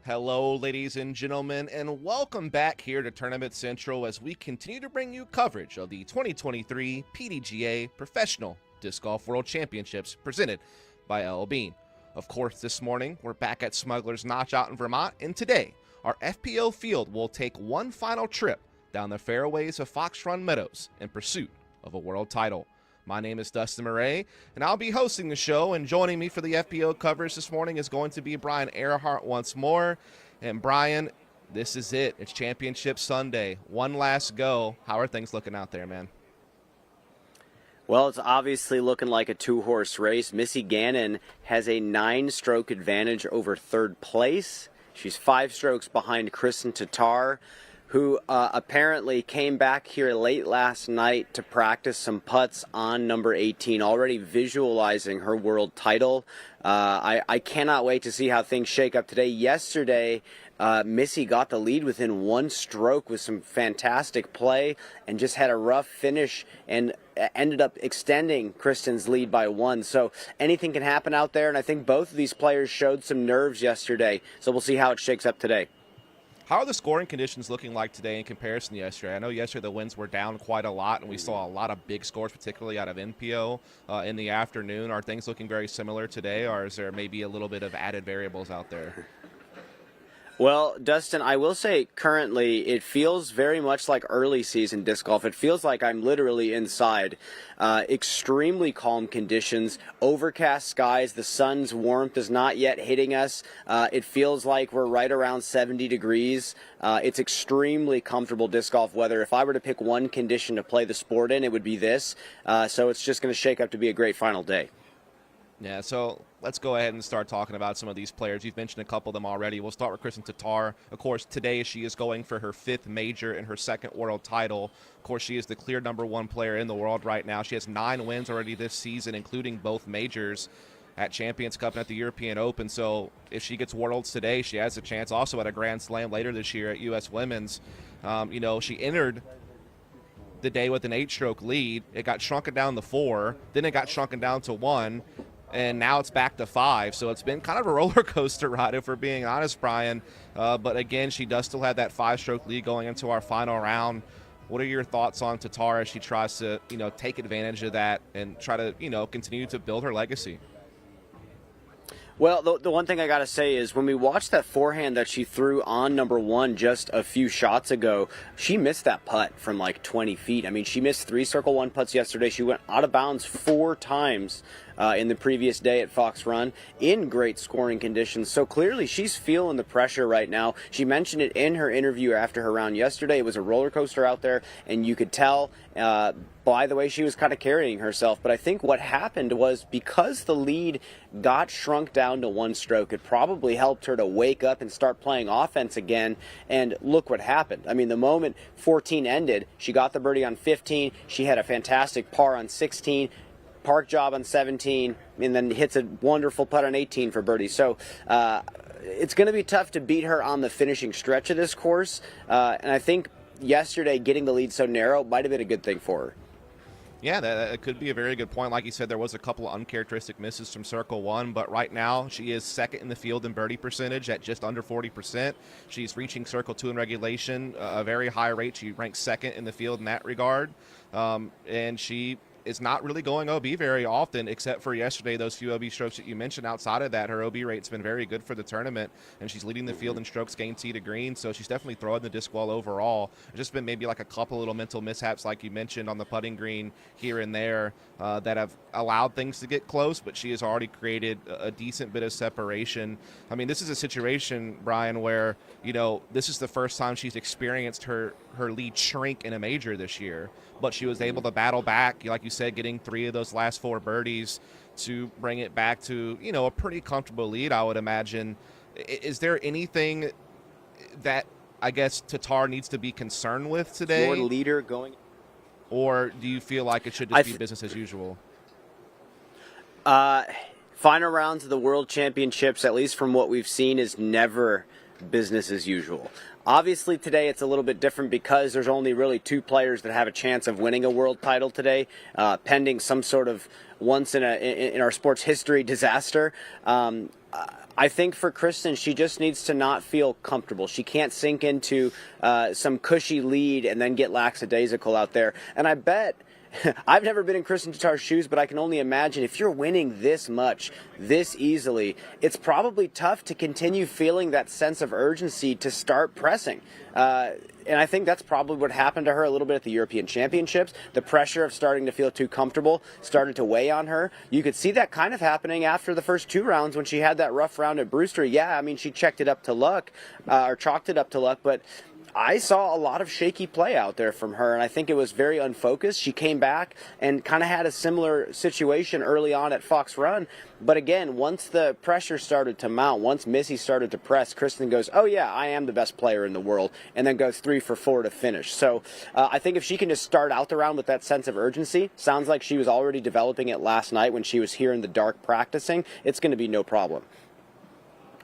Hello, ladies and gentlemen, and welcome back here to Tournament Central as we continue to bring you coverage of the 2023 PDGA Professional Disc Golf World Championships presented by L.L.Bean. Of course, this morning, we're back at Smuggler's Notch out in Vermont, and today, our FPO field will take one final trip down the fairways of Fox Run Meadows in pursuit of a world title. My name is Dustin Murray, and I'll be hosting the show, and joining me for the FPO coverage this morning is going to be Brian Earhart once more. And Brian, this is it. It's Championship Sunday. One last go. How are things looking out there, man? Well, it's obviously looking like a two-horse race. Missy Gannon has a 9-stroke advantage over third place. She's 5 strokes behind Kristen Tatar, who apparently came back here late last night to practice some putts on number 18, already visualizing her world title. I cannot wait to see how things shake up today. Yesterday, Missy got the lead within one stroke with some fantastic play and just had a rough finish and ended up extending Kristen's lead by one. So anything can happen out there, and I think both of these players showed some nerves yesterday. So we'll see how it shakes up today. How are the scoring conditions looking like today in comparison to yesterday? I know yesterday the winds were down quite a lot, and we saw a lot of big scores, particularly out of NPO in the afternoon. Are things looking very similar today, or is there maybe a little bit of added variables out there? Well, Dustin, I will say currently it feels very much like early season disc golf. It feels like I'm literally inside. Extremely calm conditions, overcast skies, the sun's warmth is not yet hitting us. It feels like we're right around 70 degrees. It's extremely comfortable disc golf weather. If I were to pick one condition to play the sport in, it would be this. So it's just going to shake up to be a great final day. Yeah, so let's go ahead and start talking about some of these players. You've mentioned a couple of them already. We'll start with Kristen Tatar. Of course, today she is going for her 5th major and her 2nd world title. Of course, she is the clear #1 player in the world right now. She has 9 wins already this season, including both majors at Champions Cup and at the European Open. So if she gets Worlds today, she has a chance also at a Grand Slam later this year at U.S. Women's. She entered the day with an 8-stroke lead. It got shrunken down to 4. Then it got shrunken down to 1. And now it's back to 5. So it's been kind of a roller coaster ride, if we're being honest, Brian. But again, she does still have that 5-stroke lead going into our final round. What are your thoughts on Tatar as she tries to, take advantage of that and try to, continue to build her legacy? Well, the one thing I got to say is when we watched that forehand that she threw on #1 just a few shots ago, she missed that putt from like 20 feet. I mean, she missed 3 circle 1 putts yesterday. She went out of bounds 4 times in the previous day at Fox Run in great scoring conditions. So clearly she's feeling the pressure right now. She mentioned it in her interview after her round yesterday. It was a roller coaster out there, and you could tell by the way she was kind of carrying herself. But I think what happened was because the lead got shrunk down to 1 stroke, it probably helped her to wake up and start playing offense again. And look what happened. I mean, the moment 14 ended, she got the birdie on 15. She had a fantastic par on 16. Park job on 17, and then hits a wonderful putt on 18 for birdie. So it's going to be tough to beat her on the finishing stretch of this course. And I think yesterday getting the lead so narrow might have been a good thing for her. Yeah, that could be a very good point. Like you said, there was a couple of uncharacteristic misses from Circle 1, but right now she is 2nd in the field in birdie percentage at just under 40%. She's reaching Circle 2 in regulation, a very high rate. She ranks 2nd in the field in that regard, and she is not really going OB very often, except for yesterday, those few OB strokes that you mentioned. Outside of that, her OB rate's been very good for the tournament, and she's leading the field in strokes gained tee to green, so she's definitely throwing the disc well overall. There's just been maybe like a couple little mental mishaps, like you mentioned, on the putting green here and there that have allowed things to get close, but she has already created a decent bit of separation. I mean, this is a situation, Brian, where, this is the first time she's experienced her lead shrink in a major this year, but she was able to battle back, like you said, getting 3 of those last 4 birdies to bring it back to, a pretty comfortable lead, I would imagine. Is there anything that I guess Tatar needs to be concerned with today? Your leader going, or do you feel like it should just be business as usual? Final rounds of the World Championships, at least from what we've seen, is never business as usual. Obviously today it's a little bit different because there's only really 2 players that have a chance of winning a world title today, pending some sort of once in our sports history disaster. I think for Kristen, she just needs to not feel comfortable. She can't sink into some cushy lead and then get lackadaisical out there. And I bet I've never been in Kristen Tatar's shoes, but I can only imagine if you're winning this much, this easily, it's probably tough to continue feeling that sense of urgency to start pressing. And I think that's probably what happened to her a little bit at the European Championships. The pressure of starting to feel too comfortable started to weigh on her. You could see that kind of happening after the first 2 rounds when she had that rough round at Brewster. Yeah, I mean, she checked it up to luck, or chalked it up to luck, but I saw a lot of shaky play out there from her, and I think it was very unfocused. She came back and kind of had a similar situation early on at Fox Run. But again, once the pressure started to mount, once Missy started to press, Kristen goes, oh yeah, I am the best player in the world, and then goes 3 for 4 to finish. So I think if she can just start out the round with that sense of urgency, sounds like she was already developing it last night when she was here in the dark practicing, it's going to be no problem.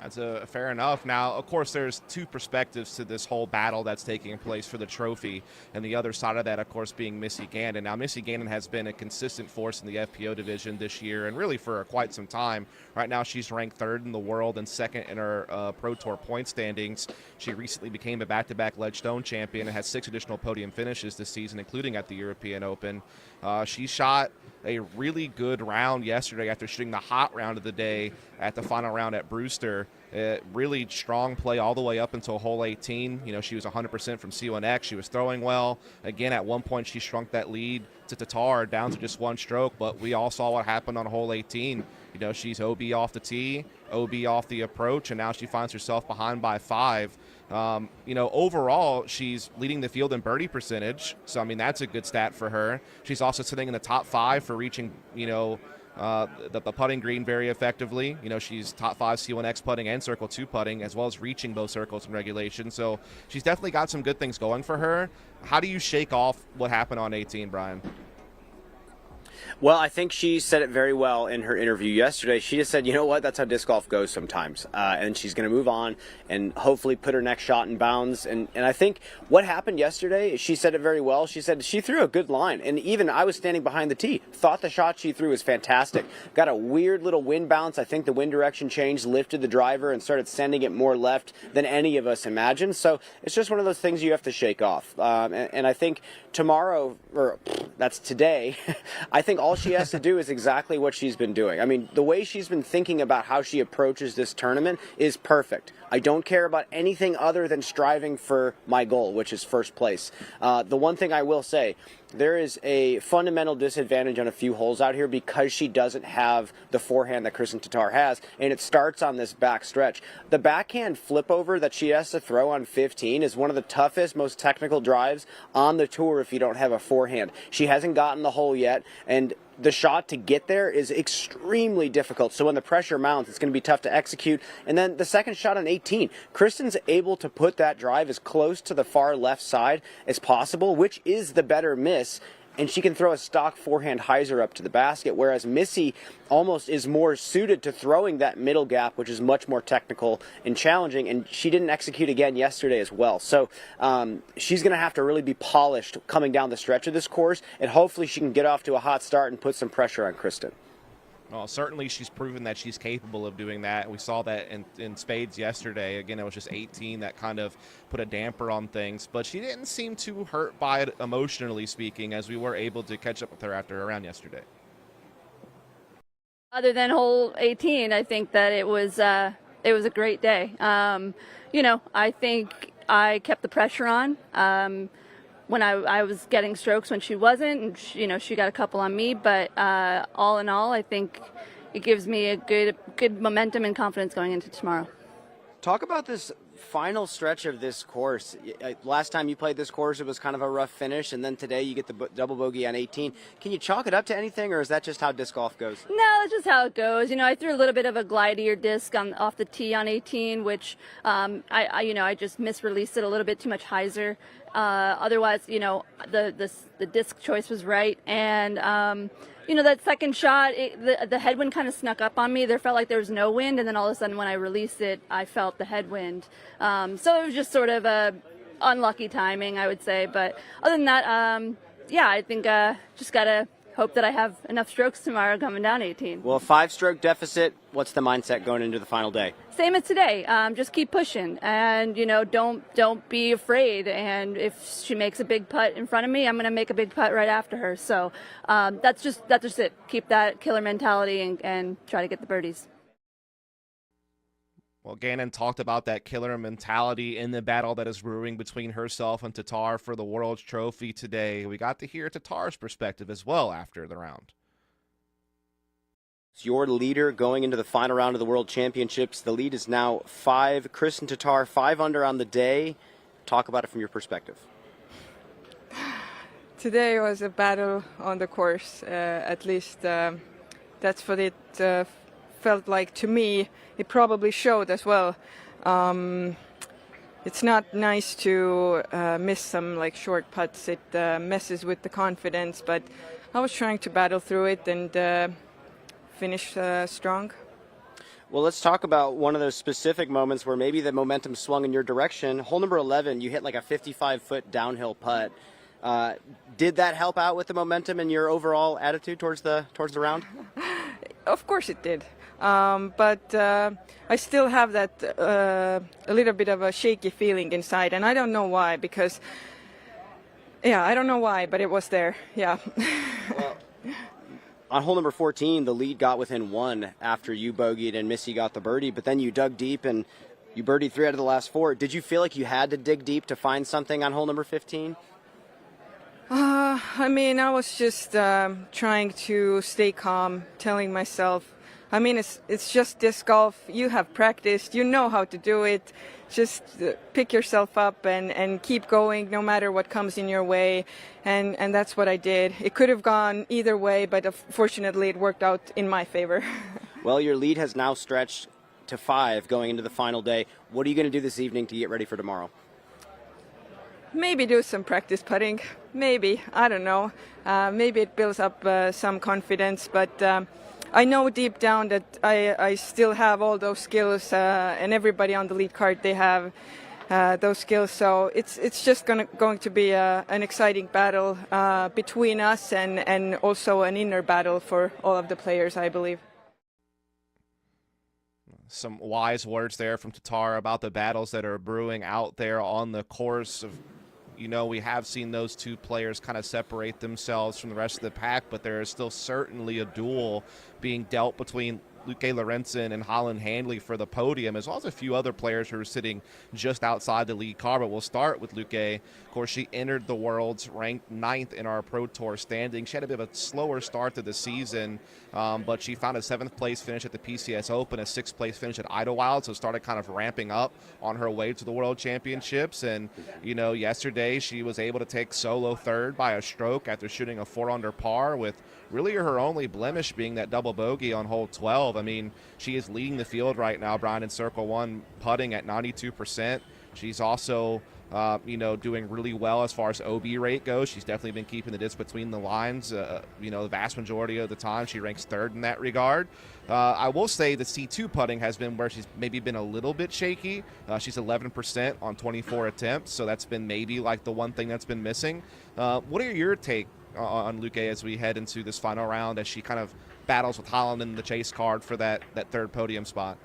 That's fair enough. Now, of course, there's two perspectives to this whole battle that's taking place for the trophy, and the other side of that, of course, being Missy Gannon. Now, Missy Gannon has been a consistent force in the FPO division this year, and really for quite some time. Right now, she's ranked third in the world and second in her Pro Tour point standings. She recently became a back-to-back Ledgestone champion and has 6 additional podium finishes this season, including at the European Open. She shot a really good round yesterday after shooting the hot round of the day at the final round at Brewster. Really strong play all the way up until hole 18. You know, she was 100% from C1X. She was throwing well. Again, at one point she shrunk that lead to Tatar down to just 1 stroke, but we all saw what happened on hole 18. You know, she's OB off the tee, OB off the approach, and now she finds herself behind by 5. You know, overall, she's leading the field in birdie percentage. So, I mean, that's a good stat for her. She's also sitting in the top 5 for reaching, you know, the putting green very effectively. You know, she's top 5 C1X putting and Circle 2 putting, as well as reaching both circles in regulation. So she's definitely got some good things going for her. How do you shake off what happened on 18, Brian? Well, I think she said it very well in her interview yesterday. She just said, you know what, that's how disc golf goes sometimes. And she's going to move on and hopefully put her next shot in bounds. And I think what happened yesterday, she said it very well. She said she threw a good line. And even I was standing behind the tee, thought the shot she threw was fantastic. Got a weird little wind bounce. I think the wind direction changed, lifted the driver, and started sending it more left than any of us imagined. So it's just one of those things you have to shake off. And I think tomorrow, or that's today, I think all she has to do is exactly what she's been doing. I mean, the way she's been thinking about how she approaches this tournament is perfect. I don't care about anything other than striving for my goal, which is first place. The one thing I will say, there is a fundamental disadvantage on a few holes out here because she doesn't have the forehand that Kristen Tatar has, and it starts on this back stretch. The backhand flip over that she has to throw on 15 is one of the toughest, most technical drives on the tour if you don't have a forehand. She hasn't gotten the hole yet, and the shot to get there is extremely difficult. So when the pressure mounts, it's going to be tough to execute. And then the second shot on 18, Kristen's able to put that drive as close to the far left side as possible, which is the better miss. And she can throw a stock forehand hyzer up to the basket, whereas Missy almost is more suited to throwing that middle gap, which is much more technical and challenging, and she didn't execute again yesterday as well. So she's going to have to really be polished coming down the stretch of this course, and hopefully she can get off to a hot start and put some pressure on Kristen. Well, certainly she's proven that she's capable of doing that. We saw that in spades yesterday. Again, it was just 18 that kind of put a damper on things. But she didn't seem too hurt by it, emotionally speaking, as we were able to catch up with her after her round yesterday. Other than hole 18, I think that it was a great day. You know, I think I kept the pressure on. When I was getting strokes when she wasn't, and she got a couple on me, but all in all, I think it gives me a good momentum and confidence going into tomorrow. Talk about this final stretch of this course. Last time you played this course, it was kind of a rough finish, and then today you get the double bogey on 18. Can you chalk it up to anything, or is that just how disc golf goes? No, that's just how it goes. You know, I threw a little bit of a glidier disc off the tee on 18, which I just misreleased it a little bit too much hyzer. Otherwise, the disc choice was right, and that second shot, the headwind kind of snuck up on me. There felt like there was no wind, and then all of a sudden when I released it, I felt the headwind. So it was just sort of a unlucky timing, I would say. But other than that, I think just got to hope that I have enough strokes tomorrow coming down 18. Well, 5-stroke deficit, what's the mindset going into the final day? Same as today. Just keep pushing, and don't be afraid. And if she makes a big putt in front of me, I'm going to make a big putt right after her. So that's just it. Keep that killer mentality and try to get the birdies. Well, Gannon talked about that killer mentality in the battle that is brewing between herself and Tatar for the World's Trophy today. We got to hear Tatar's perspective as well after the round. It's your leader going into the final round of the World Championships. The lead is now 5. Kristen Tatar, 5 under on the day. Talk about it from your perspective. Today was a battle on the course. At least that's what it felt like to me. It probably showed as well. It's not nice to miss some short putts. It messes with the confidence, but I was trying to battle through it and finish strong. Well, let's talk about one of those specific moments where maybe the momentum swung in your direction. Hole number 11, you hit like a 55-foot downhill putt. Did that help out with the momentum and your overall attitude towards the round? Of course it did. But I still have that a little bit of a shaky feeling inside, and I don't know why, because, yeah, I don't know why, but it was there, yeah. Well, on hole number 14, the lead got within one after you bogeyed and Missy got the birdie, but then you dug deep and you birdied 3 out of the last 4. Did you feel like you had to dig deep to find something on hole number 15? I mean, I was just trying to stay calm, telling myself, I mean, it's just disc golf. You have practiced, you know how to do it. Just pick yourself up and keep going no matter what comes in your way. And that's what I did. It could have gone either way, but fortunately it worked out in my favor. Well, your lead has now stretched to 5 going into the final day. What are you going to do this evening to get ready for tomorrow? Maybe do some practice putting. Maybe. I don't know. Maybe it builds up some confidence, but I know deep down that I still have all those skills, and everybody on the lead card, they have those skills. So it's just going to be an exciting battle between us and also an inner battle for all of the players, I believe. Some wise words there from Tatar about the battles that are brewing out there on the course. You know, we have seen those two players kind of separate themselves from the rest of the pack, but there is still certainly a duel being dealt between Luque Lorenzen and Holland Handley for the podium, as well as a few other players who are sitting just outside the lead car. But we'll start with Luque. Of course, she entered the Worlds ranked 9th in our Pro Tour standing. She had a bit of a slower start to the season, but she found a 7th place finish at the PCS Open, a 6th place finish at Idlewild, so started kind of ramping up on her way to the World Championships. And, you know, yesterday she was able to take solo 3rd by a stroke after shooting a 4 under par, with really her only blemish being that double bogey on hole 12. I mean, she is leading the field right now, Brian, in Circle 1, putting at 92%. She's also, you know, doing really well as far as OB rate goes. She's definitely been keeping the disc between the lines. You know, the vast majority of the time she ranks 3rd in that regard. I will say the C2 putting has been where she's maybe been a little bit shaky. She's 11% on 24 attempts, so that's been maybe like the one thing that's been missing. What are your take on Luque as we head into this final round, as she kind of battles with Holland in the chase card for that 3rd podium spot?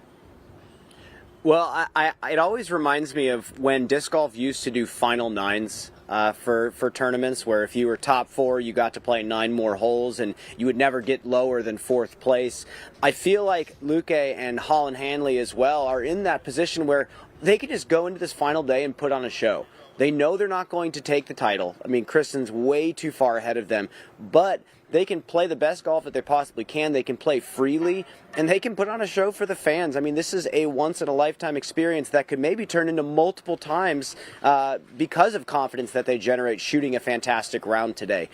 Well, it always reminds me of when disc golf used to do final 9s for tournaments, where if you were top 4, you got to play 9 more holes, and you would never get lower than 4th place. I feel like Luque and Holland Handley as well are in that position where they could just go into this final day and put on a show. They know they're not going to take the title. I mean, Kristen's way too far ahead of them, but they can play the best golf that they possibly can. They can play freely, and they can put on a show for the fans. I mean, this is a once-in-a-lifetime experience that could maybe turn into multiple times because of confidence that they generate shooting a fantastic round today.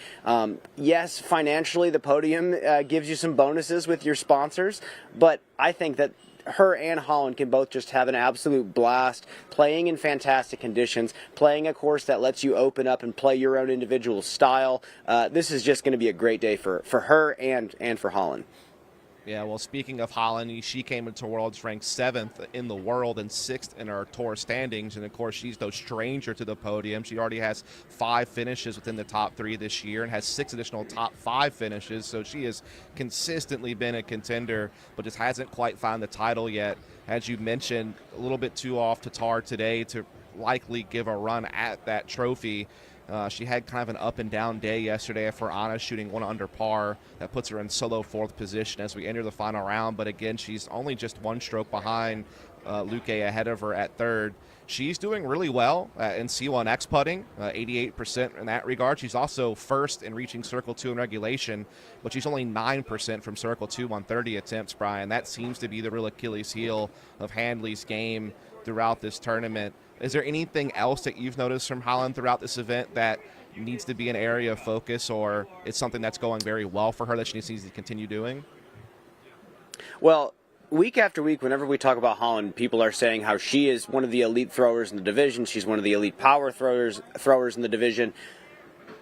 Yes, financially, the podium gives you some bonuses with your sponsors, but I think that her and Holland can both just have an absolute blast playing in fantastic conditions, playing a course that lets you open up and play your own individual style. This is just going to be a great day for her and for Holland. Yeah, well, speaking of Holland, she came into Worlds ranked 7th in the world and 6th in our tour standings. And, of course, she's no stranger to the podium. She already has 5 finishes within the top 3 this year and has 6 additional top 5 finishes. So she has consistently been a contender, but just hasn't quite found the title yet. As you mentioned, a little bit too off Tatar today to likely give a run at that trophy. She had kind of an up and down day yesterday for Anna, shooting 1 under par. That puts her in solo 4th position as we enter the final round. But again, she's only just 1 stroke behind Luque, ahead of her at 3rd. She's doing really well in C1X putting, 88% in that regard. She's also 1st in reaching Circle 2 in regulation, but she's only 9% from Circle 2 on 30 attempts, Brian. That seems to be the real Achilles heel of Handley's game throughout this tournament. Is there anything else that you've noticed from Holland throughout this event that needs to be an area of focus, or it's something that's going very well for her that she needs to continue doing? Well, week after week, whenever we talk about Holland, people are saying how she is one of the elite throwers in the division. She's one of the elite power throwers in the division.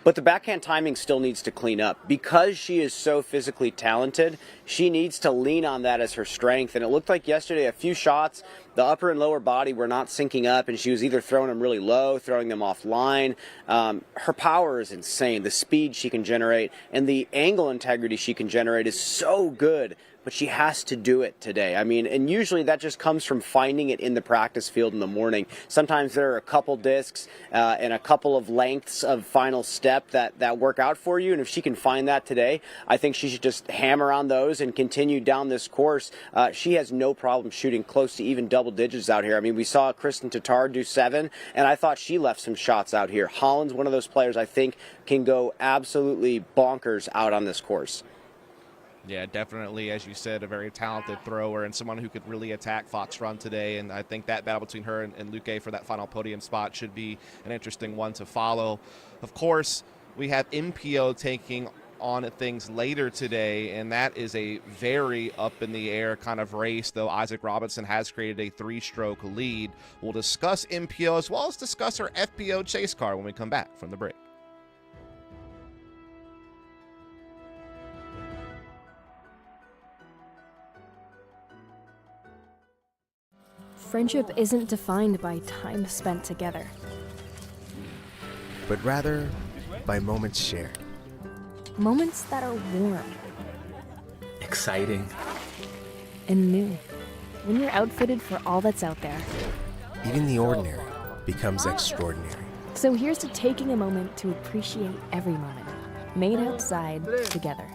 But the backhand timing still needs to clean up. Because she is so physically talented, she needs to lean on that as her strength. And it looked like yesterday a few shots, the upper and lower body were not syncing up, and she was either throwing them really low, throwing them offline. Her power is insane. The speed she can generate and the angle integrity she can generate is so good. But she has to do it today. I mean, and usually that just comes from finding it in the practice field in the morning. Sometimes there are a couple discs and a couple of lengths of final step that work out for you. And if she can find that today, I think she should just hammer on those and continue down this course. She has no problem shooting close to even double digits out here. I mean, we saw Kristen Tatar do 7, and I thought she left some shots out here. Holland's one of those players I think can go absolutely bonkers out on this course. Yeah, definitely, as you said, a very talented thrower and someone who could really attack Fox Run today. And I think that battle between her and Luque for that final podium spot should be an interesting one to follow. Of course, we have MPO taking on things later today, and that is a very up-in-the-air kind of race, though Isaac Robinson has created a 3-stroke lead. We'll discuss MPO as well as discuss her FPO chase car when we come back from the break. Friendship isn't defined by time spent together, but rather by moments shared. Moments that are warm, exciting, and new. When you're outfitted for all that's out there, even the ordinary becomes extraordinary. So here's to taking a moment to appreciate every moment, made outside together.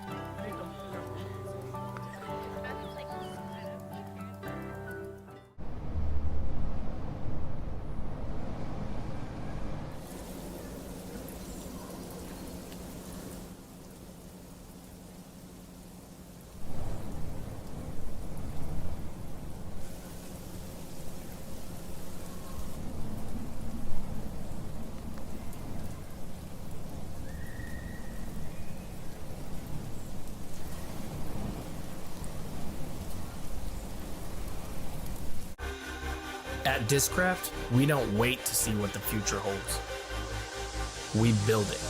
At Discraft, we don't wait to see what the future holds. We build it.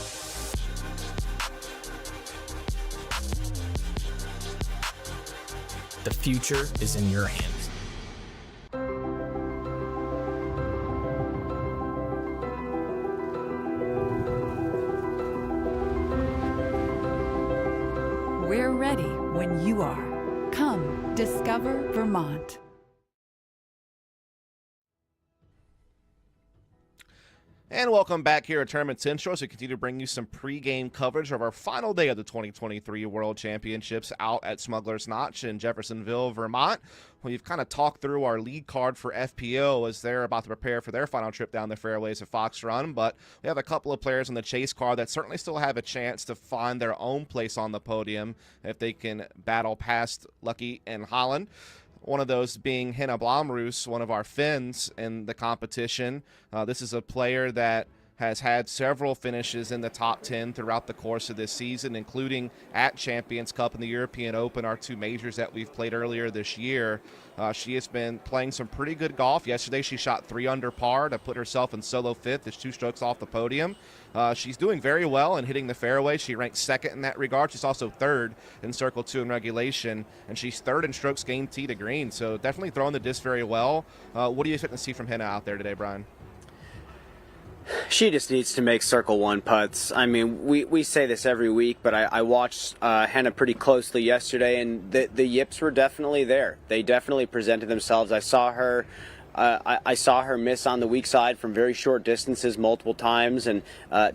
The future is in your hands. We're ready when you are. Come, discover Vermont. And welcome back here at Tournament Central as we continue to bring you some pregame coverage of our final day of the 2023 World Championships out at Smuggler's Notch in Jeffersonville, Vermont. We've kind of talked through our lead card for FPO as they're about to prepare for their final trip down the fairways of Fox Run, but we have a couple of players on the chase card that certainly still have a chance to find their own place on the podium if they can battle past Lucky and Holland. One of those being Henna Blomroos, one of our Finns in the competition. This is a player that has had several finishes in the top 10 throughout the course of this season, including at Champions Cup and the European Open, our 2 majors that we've played earlier this year. She has been playing some pretty good golf. Yesterday she shot 3 under par to put herself in solo 5th, just 2 strokes off the podium. She's doing very well in hitting the fairway. She ranks 2nd in that regard. She's also 3rd in Circle 2 in regulation, and she's 3rd in strokes gained tee to green. So definitely throwing the disc very well. What do you expect to see from Henna out there today, Brian? She just needs to make Circle 1 putts. I mean, we say this every week, but I watched Henna pretty closely yesterday, and the yips were definitely there. They definitely presented themselves. I saw her miss on the weak side from very short distances multiple times, and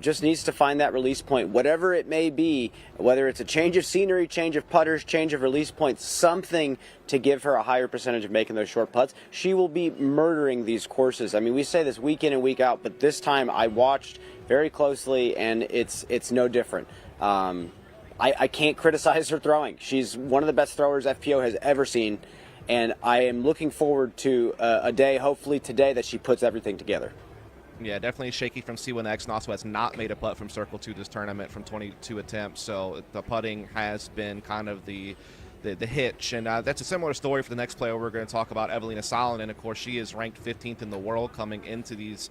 just needs to find that release point, whatever it may be, whether it's a change of scenery, change of putters, change of release points, something to give her a higher percentage of making those short putts. She will be murdering these courses. I mean, we say this week in and week out, but this time I watched very closely, and it's no different. I can't criticize her throwing. She's one of the best throwers FPO has ever seen, and I am looking forward to a day, hopefully today, that she puts everything together. Yeah, definitely shaky from C1X, and also has not made a putt from Circle 2 this tournament from 22 attempts. So the putting has been kind of the the hitch. And that's a similar story for the next player we're going to talk about, Evelina Salonen. Of course, she is ranked 15th in the world coming into these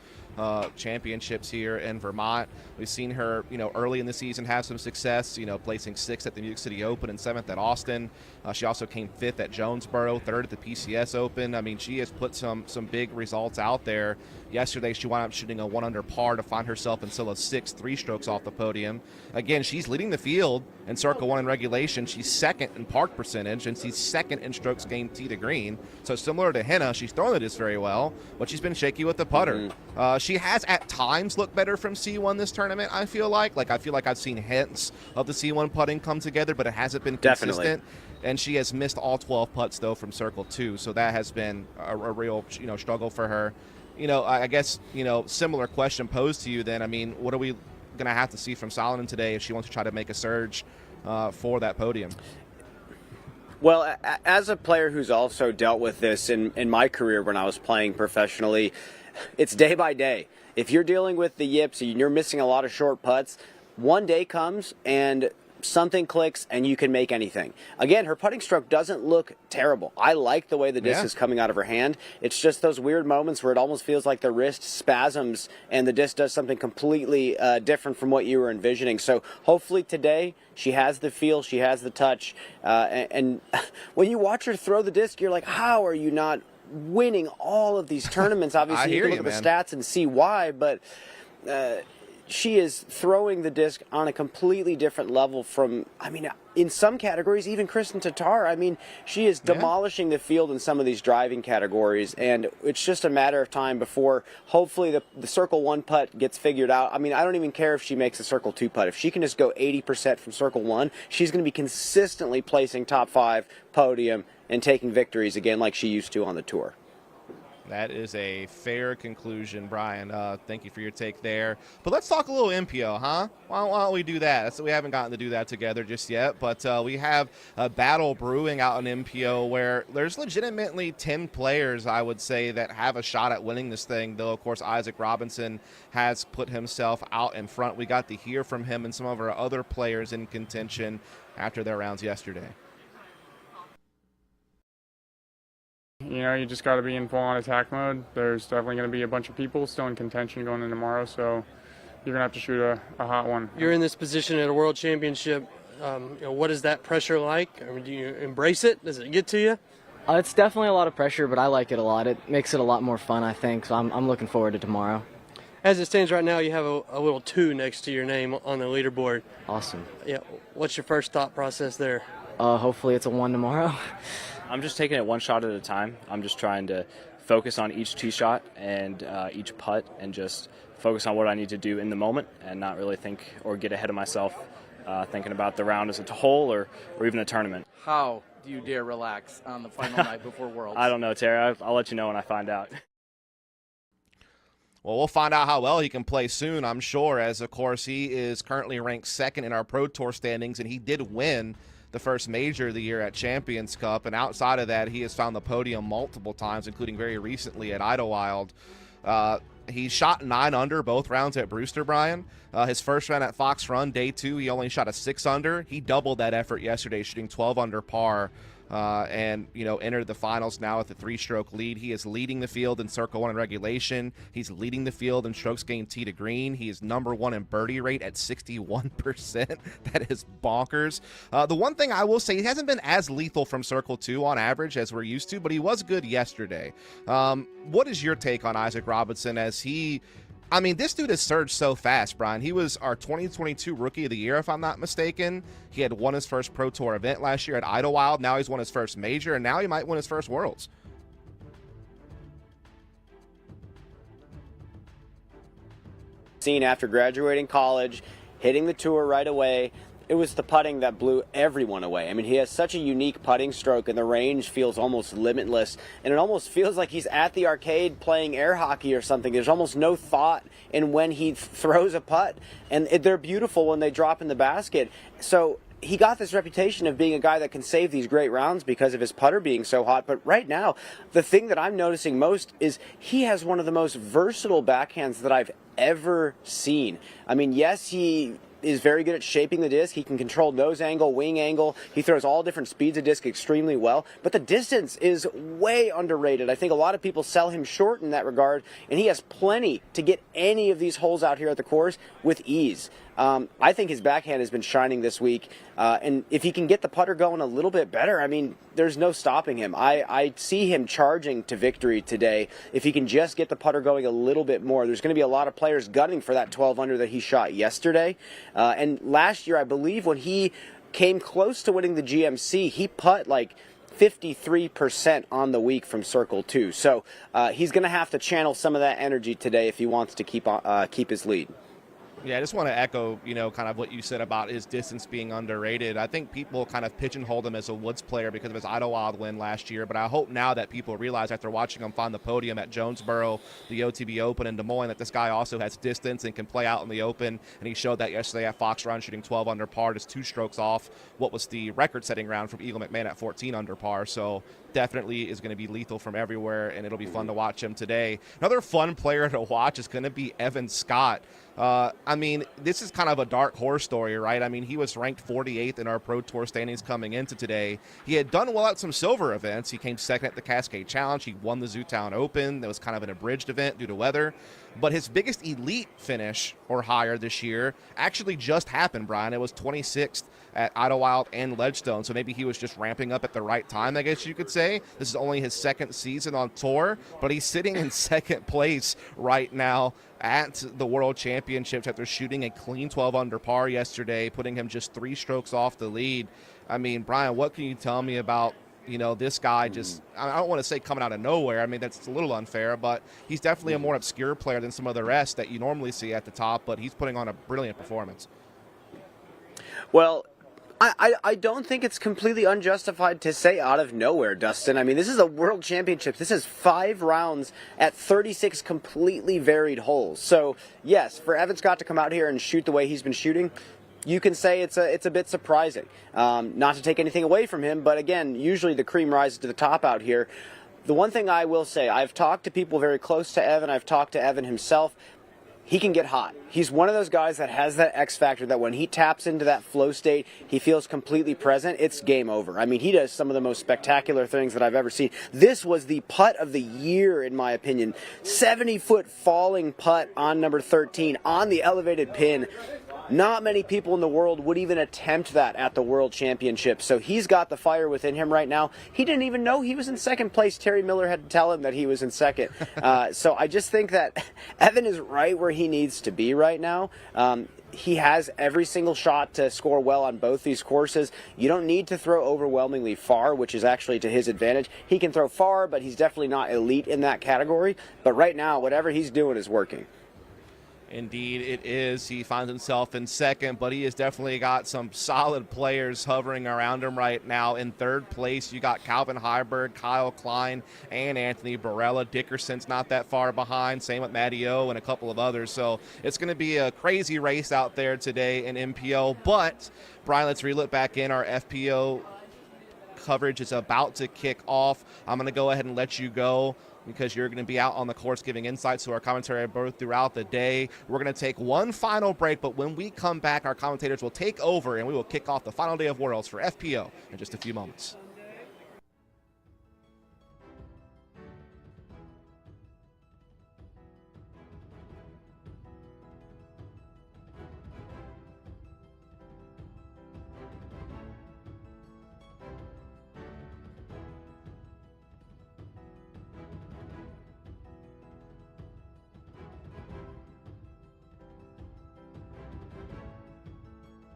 championships here in Vermont. We've seen her, early in the season have some success, placing 6th at the Music City Open and 7th at Austin. She also came 5th at Jonesboro, 3rd at the PCS Open. I mean, she has put some big results out there. Yesterday, she wound up shooting a 1 under par to find herself in still a 6th, 3 strokes off the podium. Again, she's leading the field in Circle 1 in regulation. She's 2nd in park percentage, and she's 2nd in strokes gained tee to green. So similar to Henna, she's throwing the disc very well, but she's been shaky with the putter. She has at times looked better from C1 this tournament, I feel like. I feel like I've seen hints of the C1 putting come together, but it hasn't been consistent. Definitely. And she has missed all 12 putts, though, from Circle 2. So that has been a real, struggle for her. I guess, similar question posed to you then. I mean, what are we going to have to see from Salonen today if she wants to try to make a surge for that podium? Well, as a player who's also dealt with this in my career when I was playing professionally, it's day by day. If you're dealing with the yips and you're missing a lot of short putts, one day comes and something clicks and you can make anything. Again, her putting stroke doesn't look terrible. I like the way the disc is coming out of her hand. It's just those weird moments where it almost feels like the wrist spasms and the disc does something completely different from what you were envisioning. So hopefully today she has the feel, she has the touch, and when you watch her throw the disc, you're like, how are you not winning all of these tournaments? Obviously, you can look at the stats and see why, but she is throwing the disc on a completely different level from, in some categories, even Kristen Tatar. She is demolishing the field in some of these driving categories, and it's just a matter of time before, hopefully, the Circle 1 putt gets figured out. I don't even care if she makes a Circle 2 putt. If she can just go 80% from Circle 1, she's going to be consistently placing top 5, podium, and taking victories again like she used to on the tour. That is a fair conclusion, Brian. Thank you for your take there. But let's talk a little MPO, huh? Why don't we do that? So we haven't gotten to do that together just yet, but we have a battle brewing out in MPO where there's legitimately 10 players, I would say, that have a shot at winning this thing, though, of course, Isaac Robinson has put himself out in front. We got to hear from him and some of our other players in contention after their rounds yesterday. You just got to be in full-on attack mode. There's definitely going to be a bunch of people still in contention going in tomorrow, so you're going to have to shoot a hot one. You're in this position at a world championship. What is that pressure like? Do you embrace it? Does it get to you? It's definitely a lot of pressure, but I like it a lot. It makes it a lot more fun, I think, so I'm looking forward to tomorrow. As it stands right now, you have a little 2 next to your name on the leaderboard. Awesome. Yeah. What's your first thought process there? Hopefully it's a 1 tomorrow. I'm just taking it one shot at a time. I'm just trying to focus on each tee shot and each putt and just focus on what I need to do in the moment and not really think or get ahead of myself thinking about the round as a whole or even the tournament. How do you dare relax on the final night before Worlds? I don't know, Terry. I'll let you know when I find out. Well, we'll find out how well he can play soon, I'm sure, as, of course, he is currently ranked 2nd in our Pro Tour standings, and he did win the first major of the year at Champions Cup, and outside of that, he has found the podium multiple times, including very recently at Idlewild. He shot 9 under both rounds at Brewster, Brian. His first round at Fox Run, day 2, he only shot a 6 under. He doubled that effort yesterday, shooting 12 under par. And entered the finals now with a 3-stroke lead. He is leading the field in Circle 1 in regulation. He's leading the field in strokes gained tee to green. He is number 1 in birdie rate at 61%. That is bonkers. The one thing I will say, he hasn't been as lethal from Circle 2 on average as we're used to, but he was good yesterday. What is your take on Isaac Robinson as he... this dude has surged so fast, Brian. He was our 2022 Rookie of the Year, if I'm not mistaken. He had won his first Pro Tour event last year at Idlewild. Now he's won his first major, and now he might win his first Worlds. Seen after graduating college, hitting the tour right away. It was the putting that blew everyone away. He has such a unique putting stroke, and the range feels almost limitless. And it almost feels like he's at the arcade playing air hockey or something. There's almost no thought in when he throws a putt. And they're beautiful when they drop in the basket. So he got this reputation of being a guy that can save these great rounds because of his putter being so hot. But right now, the thing that I'm noticing most is he has one of the most versatile backhands that I've ever seen. Yes, he is very good at shaping the disc. He can control nose angle, wing angle. He throws all different speeds of disc extremely well. But the distance is way underrated. I think a lot of people sell him short in that regard, and he has plenty to get any of these holes out here at the course with ease. I think his backhand has been shining this week, and if he can get the putter going a little bit better, I mean, there's no stopping him. I see him charging to victory today. If he can just get the putter going a little bit more, there's going to be a lot of players gunning for that 12 under that he shot yesterday. And last year, I believe, when he came close to winning the GMC, he putt like 53% on the week from Circle 2. So he's going to have to channel some of that energy today if he wants to keep his lead. Yeah, I just want to echo, kind of what you said about his distance being underrated. I think people kind of pigeonholed him as a Woods player because of his Idlewild win last year, but I hope now that people realize after watching him find the podium at Jonesboro, the OTB Open in Des Moines, that this guy also has distance and can play out in the Open, and he showed that yesterday at Fox Run, shooting 12 under par, just 2 strokes off what was the record-setting round from Eagle McMahon at 14 under par, so definitely is going to be lethal from everywhere, and it'll be fun to watch him today. Another fun player to watch is going to be Evan Scott. I mean, this is kind of a dark horse story, right? I mean, he was ranked 48th in our Pro Tour standings coming into today. He had done well at some silver events. He came second at the Cascade Challenge. He won the Zootown Open. That was kind of an abridged event due to weather. But his biggest elite finish or higher this year actually just happened, Brian. It was 26th at Idlewild and Ledgestone, so maybe he was just ramping up at the right time, I guess you could say. This is only his second season on tour, but he's sitting in second place right now at the World Championships after shooting a clean 12 under par yesterday, putting him just 3 strokes off the lead. I mean, Brian, what can you tell me about this guy just, I don't want to say coming out of nowhere. I mean, that's a little unfair, but he's definitely a more obscure player than some of the rest that you normally see at the top, but he's putting on a brilliant performance. Well, I don't think it's completely unjustified to say out of nowhere, Dustin. I mean, this is a World Championship. This is 5 rounds at 36 completely varied holes. So, yes, for Evan Scott to come out here and shoot the way he's been shooting, you can say it's a bit surprising. Not to take anything away from him, but again, usually the cream rises to the top out here. The one thing I will say, I've talked to people very close to Evan. I've talked to Evan himself. He can get hot. He's one of those guys that has that X factor that when he taps into that flow state, he feels completely present. It's game over. I mean, he does some of the most spectacular things that I've ever seen. This was the putt of the year, in my opinion. 70-foot falling putt on number 13 on the elevated pin. Not many people in the world would even attempt that at the World Championship. So he's got the fire within him right now. He didn't even know he was in second place. Terry Miller had to tell him that he was in second. So I just think that Evan is right where he needs to be right now. He has every single shot to score well on both these courses. You don't need to throw overwhelmingly far, which is actually to his advantage. He can throw far, but he's definitely not elite in that category. But right now, whatever he's doing is working. Indeed, it is. He finds himself in second, but he has definitely got some solid players hovering around him right now. In third place, you got Calvin Heiberg, Kyle Klein, and Anthony Barella. Dickerson's not that far behind. Same with Matty O and a couple of others. So it's going to be a crazy race out there today in MPO. But, Brian, let's reel it back in. Our FPO coverage is about to kick off. I'm going to go ahead and let you go, because you're going to be out on the course giving insights to our commentary both throughout the day. We're going to take one final break, but when we come back, our commentators will take over, and we will kick off the final day of Worlds for FPO in just a few moments.